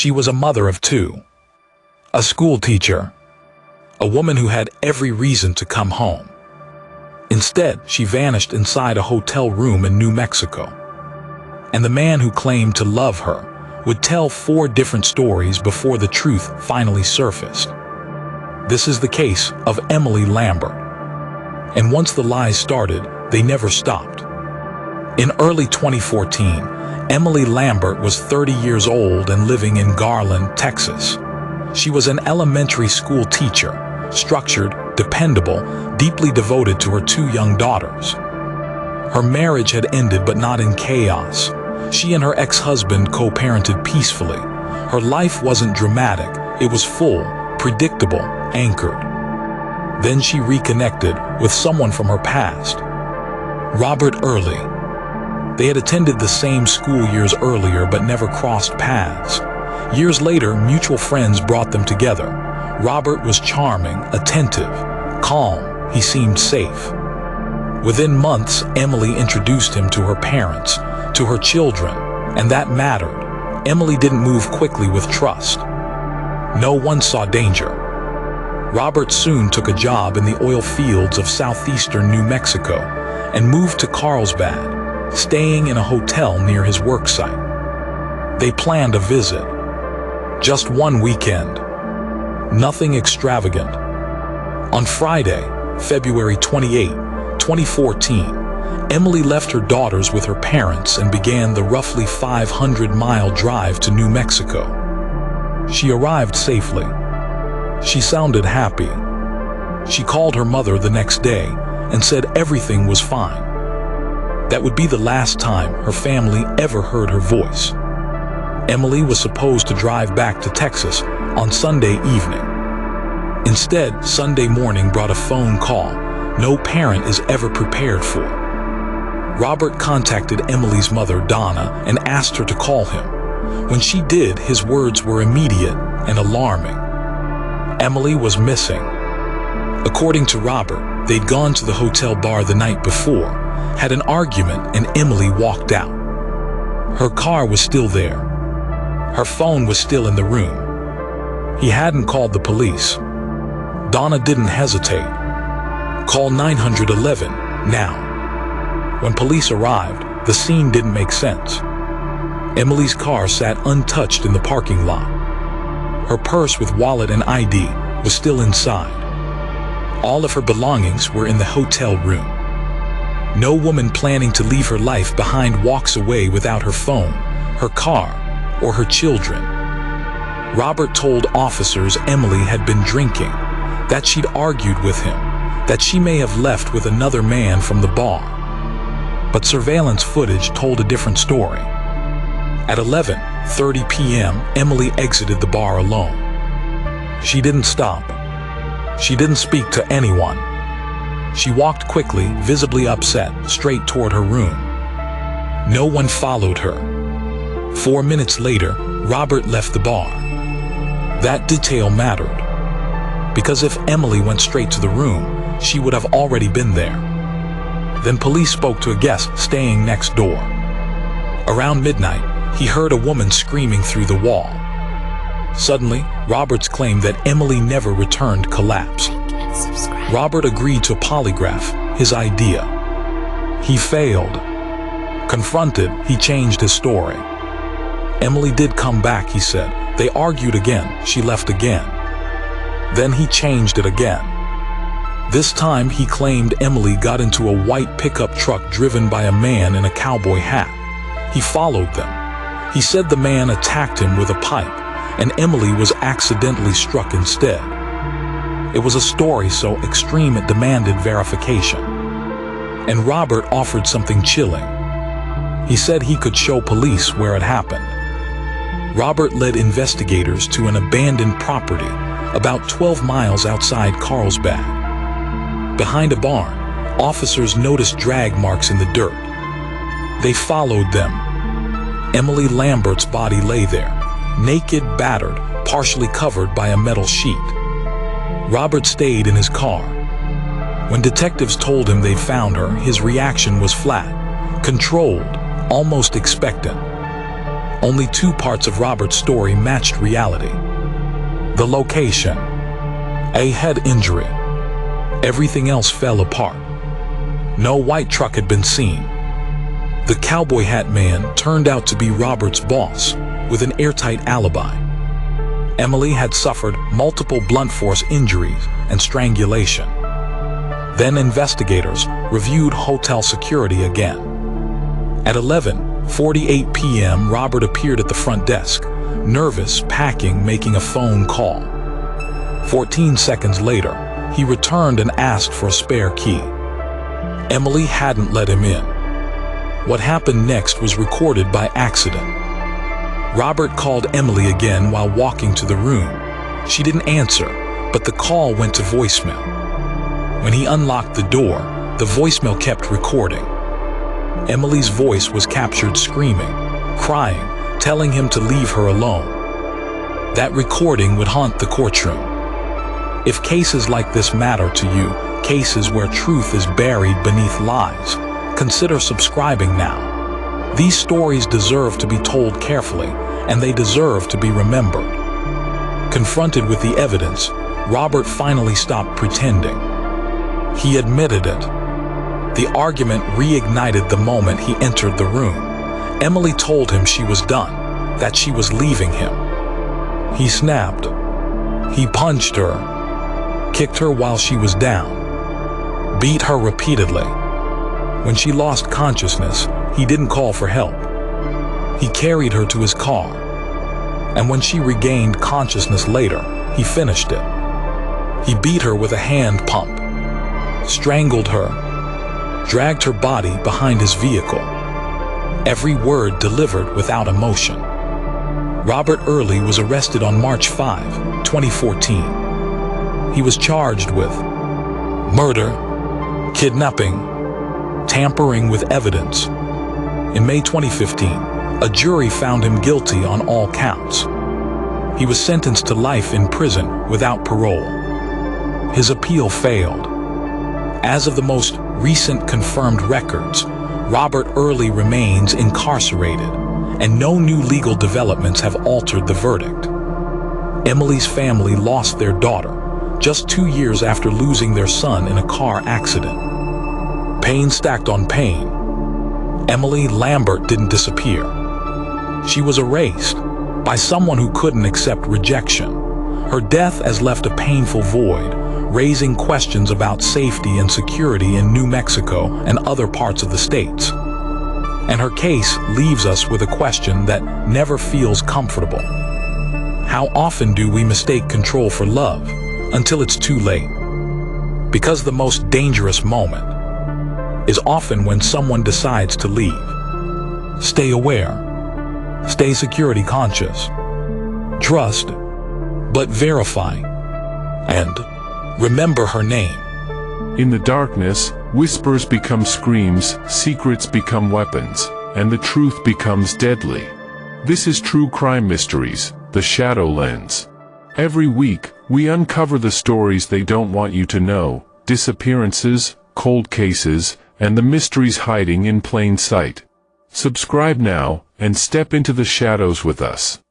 She was a mother of two, a school teacher, a woman who had every reason to come home. Instead, she vanished inside a hotel room in New Mexico. And the man who claimed to love her would tell 4 different stories before the truth finally surfaced. This is the case of Emily Lambert. And once the lies started, they never stopped. In early 2014, Emily Lambert was 30 years old and living in Garland, Texas. She was an elementary school teacher, structured, dependable, deeply devoted to her 2 young daughters. Her marriage had ended, but not in chaos. She and her ex-husband co-parented peacefully. Her life wasn't dramatic, it was full, predictable, anchored. Then she reconnected with someone from her past, Robert Early. They had attended the same school years earlier but never crossed paths. Years later, mutual friends brought them together. Robert was charming, attentive, calm. He seemed safe. Within months, Emily introduced him to her parents, to her children, and that mattered. Emily didn't move quickly with trust. No one saw danger. Robert soon took a job in the oil fields of southeastern New Mexico and moved to Carlsbad, staying in a hotel near his work site. They planned a visit. Just one weekend. Nothing extravagant. On Friday, February 28, 2014, Emily left her daughters with her parents and began the roughly 500-mile drive to New Mexico. She arrived safely. She sounded happy. She called her mother the next day and said everything was fine. That would be the last time her family ever heard her voice. Emily was supposed to drive back to Texas on Sunday evening. Instead, Sunday morning brought a phone call no parent is ever prepared for. Robert contacted Emily's mother, Donna, and asked her to call him. When she did, his words were immediate and alarming. Emily was missing. According to Robert, they'd gone to the hotel bar the night before, had an argument, and Emily walked out. Her car was still there. Her phone was still in the room. He hadn't called the police. Donna didn't hesitate. Call 911 now. When police arrived, the scene didn't make sense. Emily's car sat untouched in the parking lot. Her purse with wallet and ID was still inside. All of her belongings were in the hotel room. No woman planning to leave her life behind walks away without her phone, her car, or her children. Robert told officers Emily had been drinking, that she'd argued with him, that she may have left with another man from the bar. But surveillance footage told a different story. At 11:30 p.m., Emily exited the bar alone. She didn't stop. She didn't speak to anyone. She walked quickly, visibly upset, straight toward her room. No one followed her. 4 minutes later, Robert left the bar. That detail mattered, because if Emily went straight to the room, she would have already been there. Then police spoke to a guest staying next door. Around midnight, he heard a woman screaming through the wall. Suddenly, Robert's claim that Emily never returned collapsed. Robert agreed to a polygraph, his idea. He failed. Confronted, he changed his story. Emily did come back, he said. They argued again, she left again. Then he changed it again. This time he claimed Emily got into a white pickup truck driven by a man in a cowboy hat. He followed them. He said the man attacked him with a pipe, and Emily was accidentally struck instead. It was a story so extreme it demanded verification. And Robert offered something chilling. He said he could show police where it happened. Robert led investigators to an abandoned property about 12 miles outside Carlsbad. Behind a barn, officers noticed drag marks in the dirt. They followed them. Emily Lambert's body lay there, naked, battered, partially covered by a metal sheet. Robert stayed in his car. When detectives told him they'd found her, his reaction was flat, controlled, almost expectant. Only two parts of Robert's story matched reality. The location, a head injury. Everything else fell apart. No white truck had been seen. The cowboy hat man turned out to be Robert's boss, with an airtight alibi. Emily had suffered multiple blunt force injuries and strangulation. Then investigators reviewed hotel security again. At 11:48 p.m., Robert appeared at the front desk, nervous, packing, making a phone call. 14 seconds later, he returned and asked for a spare key. Emily hadn't let him in. What happened next was recorded by accident. Robert called Emily again while walking to the room. She didn't answer, but the call went to voicemail. When he unlocked the door, the voicemail kept recording. Emily's voice was captured screaming, crying, telling him to leave her alone. That recording would haunt the courtroom. If cases like this matter to you, cases where truth is buried beneath lies, consider subscribing now. These stories deserve to be told carefully, and they deserve to be remembered. Confronted with the evidence, Robert finally stopped pretending. He admitted it. The argument reignited the moment he entered the room. Emily told him she was done, that she was leaving him. He snapped. He punched her, kicked her while she was down, beat her repeatedly. When she lost consciousness, he didn't call for help. He carried her to his car, and when she regained consciousness later, he finished it. He beat her with a hand pump, strangled her, dragged her body behind his vehicle. Every word delivered without emotion. Robert Early was arrested on March 5, 2014. He was charged with murder, kidnapping, tampering with evidence. In May 2015, a jury found him guilty on all counts. He was sentenced to life in prison without parole. His appeal failed. As of the most recent confirmed records, Robert Early remains incarcerated, and no new legal developments have altered the verdict. Emily's family lost their daughter just 2 years after losing their son in a car accident. Pain stacked on pain. Emily Lambert didn't disappear. She was erased by someone who couldn't accept rejection. Her death has left a painful void, raising questions about safety and security in New Mexico and other parts of the states. And her case leaves us with a question that never feels comfortable. How often do we mistake control for love until it's too late? Because the most dangerous moment is often when someone decides to leave. Stay aware. Stay security conscious. Trust, but verify. And remember her name. In the darkness, whispers become screams, secrets become weapons, and the truth becomes deadly. This is True Crime Mysteries, The Shadow Lens. Every week, we uncover the stories they don't want you to know, disappearances, cold cases, and the mysteries hiding in plain sight. Subscribe now, and step into the shadows with us.